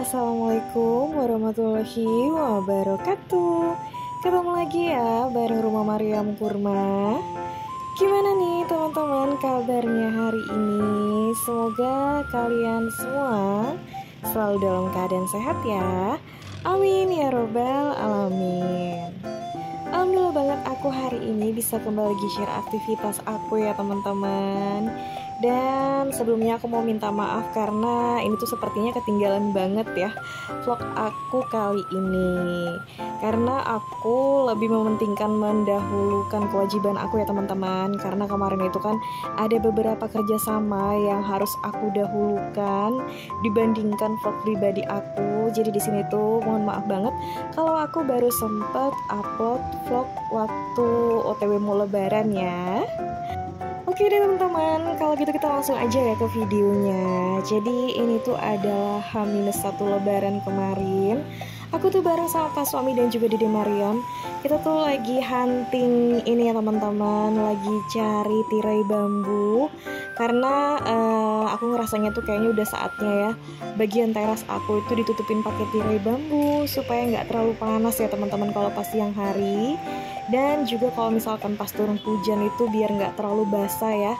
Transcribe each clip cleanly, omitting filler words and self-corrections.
Assalamualaikum warahmatullahi wabarakatuh. Ketemu lagi ya bareng Rumah Mariam Kurma. Gimana nih teman-teman kabarnya hari ini? Semoga kalian semua selalu dalam keadaan sehat ya. Amin ya robbal alamin. Alhamdulillah banget aku hari ini bisa kembali lagi share aktivitas aku ya teman-teman. Dan sebelumnya aku mau minta maaf karena ini tuh sepertinya ketinggalan banget ya vlog aku kali ini. Karena aku lebih mementingkan mendahulukan kewajiban aku ya teman-teman. Karena kemarin itu kan ada beberapa kerjasama yang harus aku dahulukan dibandingkan vlog pribadi aku. Jadi di sini tuh mohon maaf banget kalau aku baru sempet upload vlog waktu OTW mau lebaran ya. Oke deh teman-teman, kalau gitu kita langsung aja ya ke videonya. Jadi ini tuh adalah H-1 lebaran kemarin. Aku tuh bareng sama Pak Suami dan juga Dede Mariam. Kita tuh lagi hunting ini ya teman-teman, lagi cari tirai bambu. Karena aku ngerasanya tuh kayaknya udah saatnya ya bagian teras aku itu ditutupin pakai tirai bambu supaya nggak terlalu panas ya teman-teman kalau pas siang hari. Dan juga kalau misalkan pas turun hujan itu biar nggak terlalu basah ya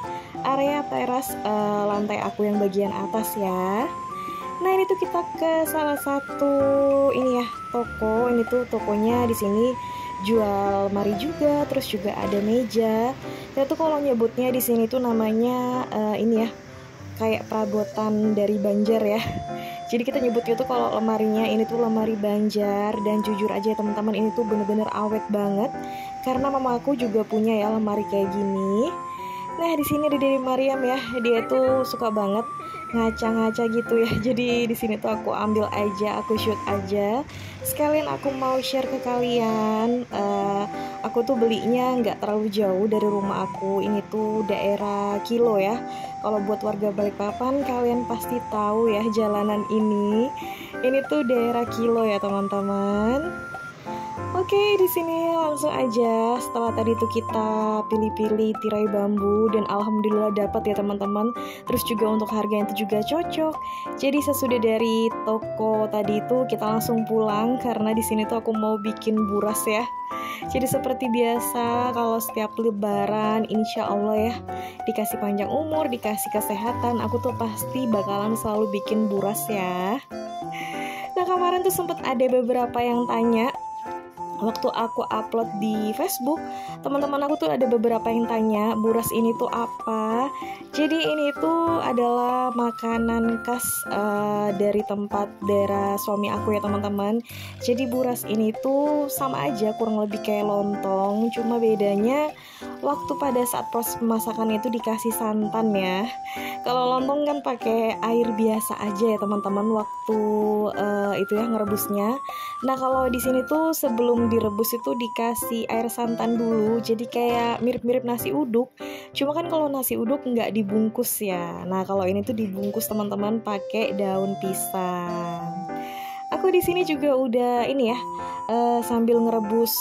area teras lantai aku yang bagian atas ya. Nah ini tuh kita ke salah satu ini ya toko. Ini tuh tokonya di sini jual lemari juga, terus juga ada meja. Kita tuh kalau nyebutnya di sini tuh namanya ini ya kayak perabotan dari Banjar ya. Jadi kita nyebutnya tuh kalau lemarinya ini tuh lemari Banjar. Dan jujur aja ya teman-teman, ini tuh bener-bener awet banget karena mama aku juga punya ya lemari kayak gini. Nah di sini ada Dede Mariam ya, dia tuh suka banget ngaca-ngaca gitu ya. Jadi di sini tuh aku ambil aja, aku shoot aja. Sekalian aku mau share ke kalian. Aku tuh belinya nggak terlalu jauh dari rumah aku. Ini tuh daerah Kilo ya. Kalau buat warga Balikpapan kalian pasti tahu ya jalanan ini. Ini tuh daerah Kilo ya teman-teman. Oke, di sini langsung aja. Setelah tadi tuh kita pilih-pilih tirai bambu dan alhamdulillah dapat ya teman-teman. Terus juga untuk harganya itu juga cocok. Jadi sesudah dari toko tadi itu kita langsung pulang karena di sini tuh aku mau bikin buras ya. Jadi seperti biasa kalau setiap lebaran insya Allah ya dikasih panjang umur, dikasih kesehatan, aku tuh pasti bakalan selalu bikin buras ya. Nah kemarin tuh sempat ada beberapa yang tanya waktu aku upload di Facebook, teman-teman aku tuh ada beberapa yang tanya buras ini tuh apa. Jadi ini tuh adalah makanan khas dari tempat daerah suami aku ya teman-teman. Jadi buras ini tuh sama aja kurang lebih kayak lontong, cuma bedanya waktu pada saat proses pemasakan itu dikasih santan ya. Kalau lontong kan pakai air biasa aja ya teman-teman waktu itu ya ngerebusnya. Nah kalau di sini tuh sebelum direbus itu dikasih air santan dulu, jadi kayak mirip-mirip nasi uduk. Cuma kan kalau nasi uduk nggak dibungkus ya. Nah kalau ini tuh dibungkus teman-teman pakai daun pisang. Aku di sini juga udah ini ya sambil ngerebus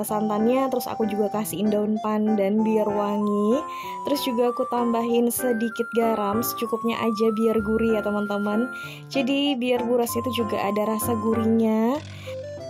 santannya, terus aku juga kasihin daun pandan biar wangi. Terus juga aku tambahin sedikit garam secukupnya aja biar gurih ya teman-teman. Jadi biar buras itu juga ada rasa gurihnya.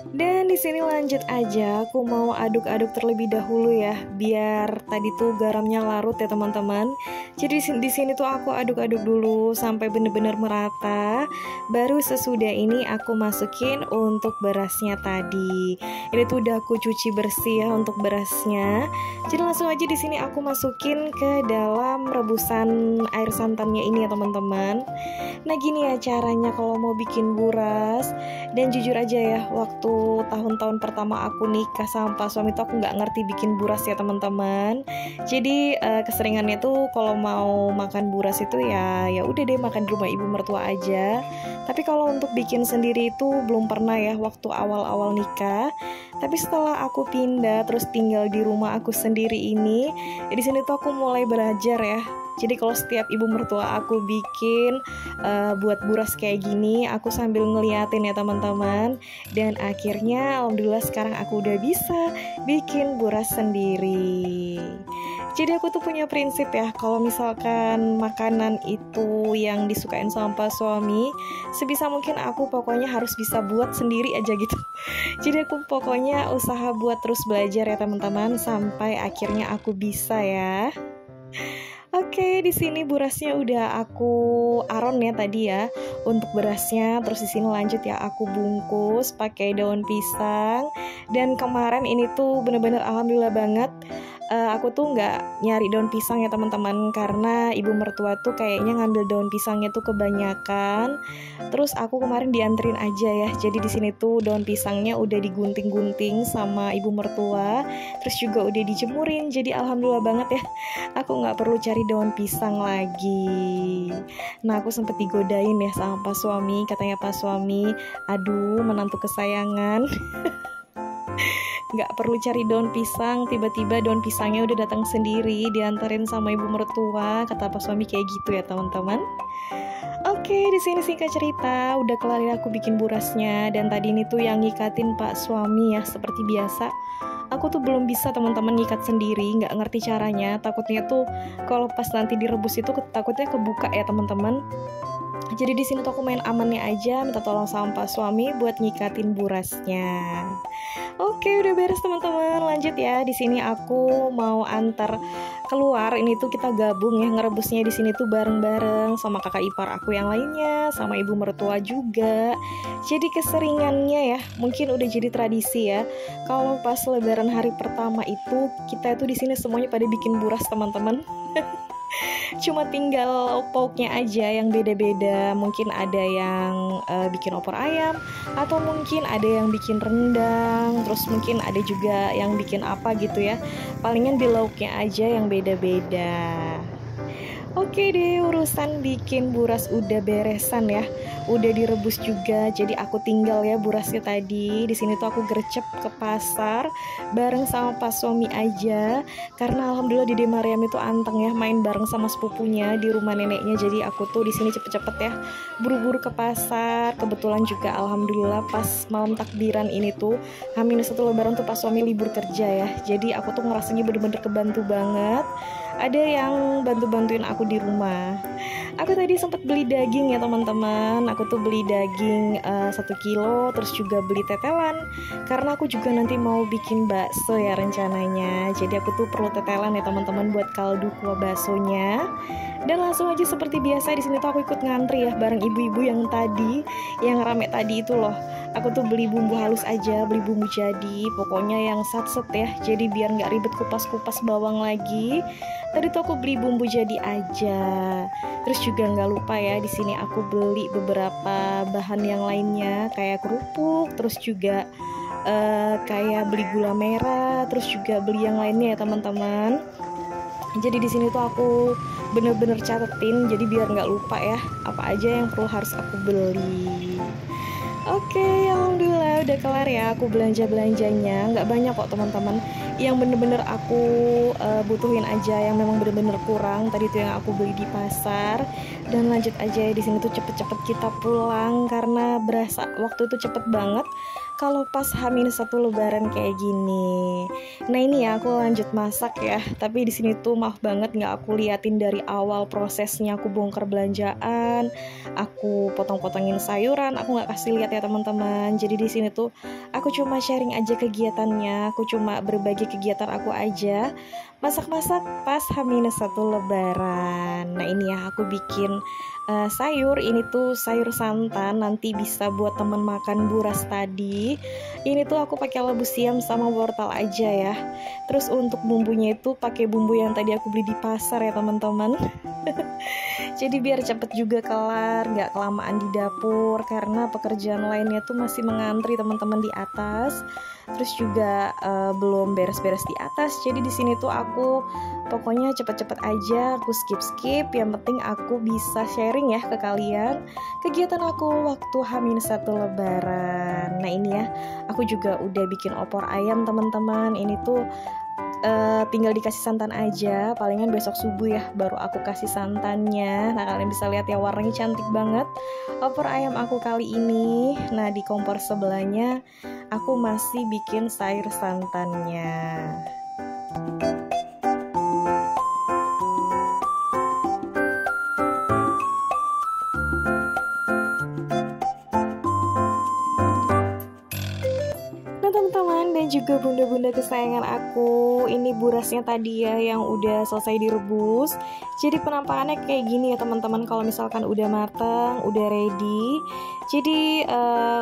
Dan di sini lanjut aja, aku mau aduk-aduk terlebih dahulu ya, biar tadi tuh garamnya larut ya teman-teman. Jadi di sini tuh aku aduk-aduk dulu sampai bener-bener merata. Baru sesudah ini aku masukin untuk berasnya tadi. Ini tuh udah aku cuci bersih ya untuk berasnya. Jadi langsung aja di sini aku masukin ke dalam rebusan air santannya ini ya teman-teman. Nah gini ya caranya kalau mau bikin buras. Dan jujur aja ya, waktu tahun-tahun pertama aku nikah sama Pak Suami tuh aku nggak ngerti bikin buras ya teman-teman. Jadi keseringannya tuh kalau mau makan buras itu ya udah deh makan di rumah ibu mertua aja. Tapi kalau untuk bikin sendiri itu belum pernah ya waktu awal-awal nikah. Tapi setelah aku pindah terus tinggal di rumah aku sendiri ini, di sini tuh aku mulai belajar ya Jadi kalau setiap ibu mertua aku bikin buat buras kayak gini, aku sambil ngeliatin ya teman-teman. Dan akhirnya alhamdulillah sekarang aku udah bisa bikin buras sendiri. Jadi aku tuh punya prinsip ya, kalau misalkan makanan itu yang disukain sama Pak suami, sebisa mungkin aku pokoknya harus bisa buat sendiri aja gitu. Jadi aku pokoknya usaha buat terus belajar ya teman-teman, sampai akhirnya aku bisa ya. Oke, di sini burasnya udah aku aron ya tadi ya untuk berasnya. Terus di sini lanjut ya aku bungkus pakai daun pisang. Dan kemarin ini tuh bener-bener alhamdulillah banget. Aku tuh nggak nyari daun pisang ya teman-teman, karena ibu mertua tuh kayaknya ngambil daun pisangnya tuh kebanyakan. Terus aku kemarin dianterin aja ya. Jadi di sini tuh daun pisangnya udah digunting-gunting sama ibu mertua. Terus juga udah dijemurin. Jadi alhamdulillah banget ya. Aku nggak perlu cari daun pisang lagi. Nah aku sempet digodain ya sama Pak suami. Katanya Pak suami, aduh menantu kesayangan. Nggak perlu cari daun pisang, tiba-tiba daun pisangnya udah datang sendiri, diantarin sama ibu mertua. Kata Pak suami kayak gitu ya teman-teman. Oke, di sini singkat cerita udah kelar ya aku bikin burasnya. Dan tadi ini tuh yang ngikatin Pak suami ya, seperti biasa. Aku tuh belum bisa teman-teman ngikat sendiri, nggak ngerti caranya. Takutnya tuh kalau pas nanti direbus itu takutnya kebuka ya teman-teman. Jadi di sini tuh aku main amannya aja, minta tolong sama Pak suami buat ngikatin burasnya. Oke, udah beres teman-teman. Lanjut ya. Di sini aku mau antar keluar. Ini tuh kita gabung ya ngerebusnya di sini tuh bareng-bareng sama kakak ipar aku yang lainnya, sama ibu mertua juga. Jadi keseringannya ya, mungkin udah jadi tradisi ya. Kalau pas Lebaran hari pertama itu kita itu di sini semuanya pada bikin buras teman-teman. Cuma tinggal lauk-pauknya aja yang beda-beda. Mungkin ada yang bikin opor ayam, atau mungkin ada yang bikin rendang. Terus mungkin ada juga yang bikin apa gitu ya. Palingan di lauknya aja yang beda-beda. Oke deh, urusan bikin buras udah beresan ya. Udah direbus juga, jadi aku tinggal ya burasnya tadi. Di sini tuh aku gercep ke pasar bareng sama Pak suami aja. Karena alhamdulillah Dede Mariam itu anteng ya, main bareng sama sepupunya di rumah neneknya. Jadi aku tuh di sini cepet-cepet ya buru-buru ke pasar. Kebetulan juga alhamdulillah pas malam takbiran ini tuh H-1 Lebaran tuh Pak suami libur kerja ya. Jadi aku tuh ngerasanya bener-bener kebantu banget. Ada yang bantu-bantuin aku di rumah. Aku tadi sempat beli daging ya teman-teman. Aku tuh beli daging 1 kilo, terus juga beli tetelan. Karena aku juga nanti mau bikin bakso ya rencananya. Jadi aku tuh perlu tetelan ya teman-teman buat kaldu kuah baksonya. Dan langsung aja seperti biasa di sini tuh aku ikut ngantri ya bareng ibu-ibu yang tadi, yang rame tadi itu loh. Aku tuh beli bumbu halus aja, beli bumbu jadi, pokoknya yang satset ya. Jadi biar nggak ribet kupas-kupas bawang lagi. Tadi tuh aku beli bumbu jadi aja. Terus juga nggak lupa ya di sini aku beli beberapa bahan yang lainnya kayak kerupuk, terus juga kayak beli gula merah, terus juga beli yang lainnya ya teman-teman. Jadi di sini tuh aku bener-bener catetin, jadi biar nggak lupa ya apa aja yang perlu harus aku beli. Oke, alhamdulillah udah kelar ya aku belanja-belanjanya. Nggak banyak kok teman-teman, yang bener-bener aku butuhin aja, yang memang bener-bener kurang. Tadi tuh yang aku beli di pasar. Dan lanjut aja ya, di sini tuh cepet-cepet kita pulang karena berasa waktu itu cepet banget kalau pas H-1 Lebaran kayak gini. Nah ini ya aku lanjut masak ya. Tapi di sini tuh maaf banget nggak aku liatin dari awal prosesnya. Aku bongkar belanjaan, aku potong-potongin sayuran, aku nggak kasih lihat ya teman-teman. Jadi di sini tuh aku cuma sharing aja kegiatannya. Aku cuma berbagi kegiatan aku aja. Masak-masak pas H-1 Lebaran. Nah ini ya aku bikin sayur. Ini tuh sayur santan, nanti bisa buat temen makan buras tadi. Ini tuh aku pakai labu siam sama wortel aja ya. Terus untuk bumbunya itu pakai bumbu yang tadi aku beli di pasar ya teman-teman. Jadi biar cepet juga kelar, nggak kelamaan di dapur karena pekerjaan lainnya tuh masih mengantri teman-teman di atas. Terus juga belum beres-beres di atas. Jadi di sini tuh aku pokoknya cepet-cepet aja, aku skip-skip. Yang penting aku bisa sharing ya ke kalian kegiatan aku waktu H-1 Lebaran. Nah ini ya, aku juga udah bikin opor ayam teman-teman. Ini tuh tinggal dikasih santan aja. Palingan besok subuh ya baru aku kasih santannya. Nah kalian bisa lihat ya warnanya cantik banget opor ayam aku kali ini. Nah di kompor sebelahnya aku masih bikin sayur santannya. Teman-teman dan juga bunda-bunda kesayangan aku, ini burasnya tadi ya yang udah selesai direbus. Jadi penampakannya kayak gini ya teman-teman. Kalau misalkan udah matang, udah ready, jadi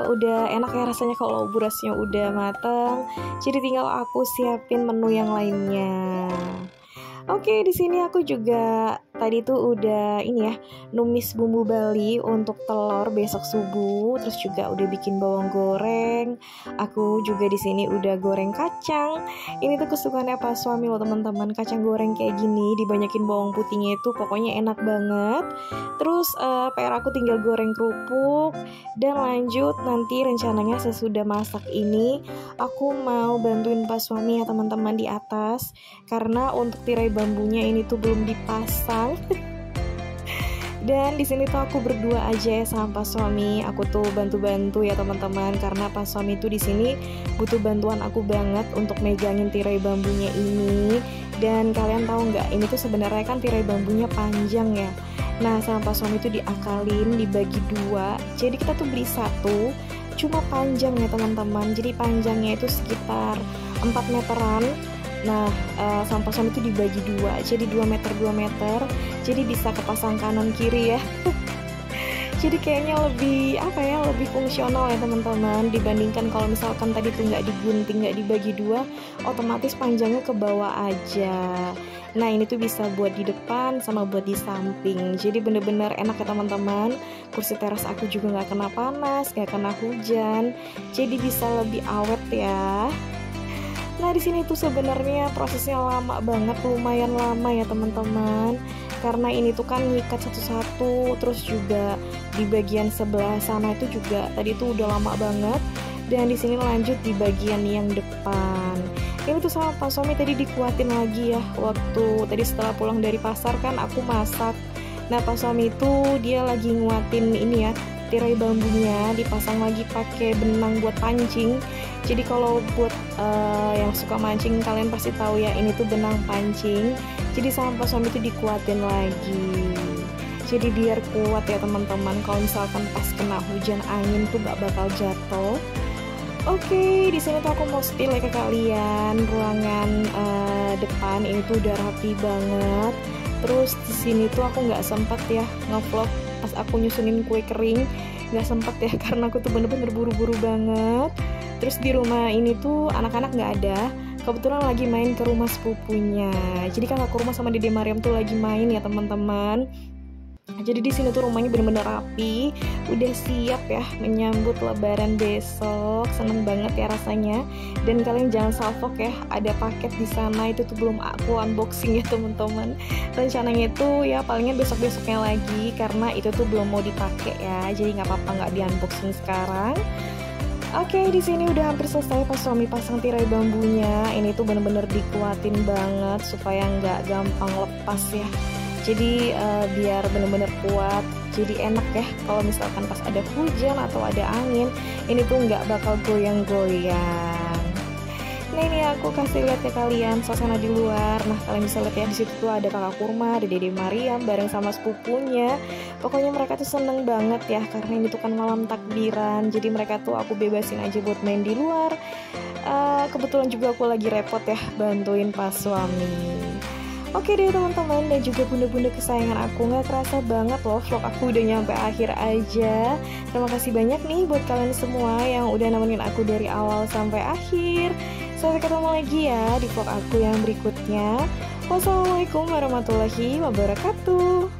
udah enak ya rasanya kalau burasnya udah matang. Jadi tinggal aku siapin menu yang lainnya. Oke, di sini aku juga tadi tuh udah ini ya, numis bumbu Bali untuk telur besok subuh, terus juga udah bikin bawang goreng. Aku juga di sini udah goreng kacang. Ini tuh kesukaannya pas suami loh teman-teman, kacang goreng kayak gini dibanyakin bawang putihnya itu pokoknya enak banget. Terus PR aku tinggal goreng kerupuk dan lanjut nanti rencananya sesudah masak ini aku mau bantuin pas suami ya teman-teman di atas karena untuk tirai bambunya ini tuh belum dipasang. Dan di sini tuh aku berdua aja ya sama pas suami. Aku tuh bantu-bantu ya teman-teman karena pas suami tuh di sini butuh bantuan aku banget untuk megangin tirai bambunya ini. Dan kalian tahu nggak, ini tuh sebenarnya kan tirai bambunya panjang ya. Nah sama pas suami tuh diakalin, dibagi dua. Jadi kita tuh beli satu, cuma panjang ya teman-teman. Jadi panjangnya itu sekitar 4 meteran. Nah, sampah suami itu dibagi dua, jadi 2 meter 2 meter, jadi bisa kepasang kanan kiri ya. Jadi kayaknya lebih lebih fungsional ya teman-teman dibandingkan kalau misalkan tadi tuh nggak digunting, nggak dibagi dua, otomatis panjangnya ke bawah aja. Nah ini tuh bisa buat di depan sama buat di samping, jadi bener-bener enak ya teman-teman. Kursi teras aku juga nggak kena panas, nggak kena hujan, jadi bisa lebih awet ya. Nah di sini tuh sebenarnya prosesnya lama banget, lumayan lama ya teman-teman. Karena ini tuh kan ngikat satu-satu, terus juga di bagian sebelah sana itu juga tadi tuh udah lama banget. Dan di sini lanjut di bagian yang depan. Ini tuh sama Pak Suami tadi dikuatin lagi ya. Waktu tadi setelah pulang dari pasar kan aku masak. Nah Pak Suami itu dia lagi nguatin ini ya, tirai bambunya dipasang lagi pakai benang buat pancing. Jadi kalau buat yang suka mancing kalian pasti tahu ya, ini tuh benang pancing. Jadi sama Pak Suami itu dikuatin lagi. Jadi biar kuat ya teman-teman. Kalau misalkan pas kena hujan angin tuh gak bakal jatuh. Oke, di sini tuh aku mau spill ya ke kalian ruangan depan ini tuh udah rapi banget. Terus di sini tuh aku nggak sempet ya ngevlog pas aku nyusunin kue kering, nggak sempet ya karena aku tuh bener-bener buru-buru banget. Terus di rumah ini tuh anak-anak nggak ada, kebetulan lagi main ke rumah sepupunya. Jadi kakak rumah sama Dede Mariam tuh lagi main ya teman-teman. Jadi di sini tuh rumahnya bener-bener rapi, udah siap ya menyambut Lebaran besok. Seneng banget ya rasanya. Dan kalian jangan salfok ya, ada paket di sana itu tuh belum aku unboxing ya teman-teman. Rencananya itu ya palingan besok-besoknya lagi karena itu tuh belum mau dipakai ya. Jadi nggak apa-apa nggak di unboxing sekarang. Oke, di sini udah hampir selesai pas suami pasang tirai bambunya. Ini tuh bener-bener dikuatin banget supaya nggak gampang lepas ya. Jadi biar bener-bener kuat, jadi enak ya kalau misalkan pas ada hujan atau ada angin, ini tuh nggak bakal goyang-goyang. Nah ini aku kasih lihat ke kalian suasana di luar. Nah kalian bisa lihat ya di situ tuh ada kakak kurma, ada Dede Mariam bareng sama sepupunya. Pokoknya mereka tuh seneng banget ya karena ini tuh kan malam takbiran. Jadi mereka tuh aku bebasin aja buat main di luar. Kebetulan juga aku lagi repot ya bantuin pas suami. Oke deh teman-teman dan juga bunda-bunda kesayangan aku, nggak kerasa banget loh vlog aku udah nyampe akhir aja. Terima kasih banyak nih buat kalian semua yang udah nemenin aku dari awal sampai akhir. Sampai ketemu lagi ya di vlog aku yang berikutnya. Wassalamualaikum warahmatullahi wabarakatuh.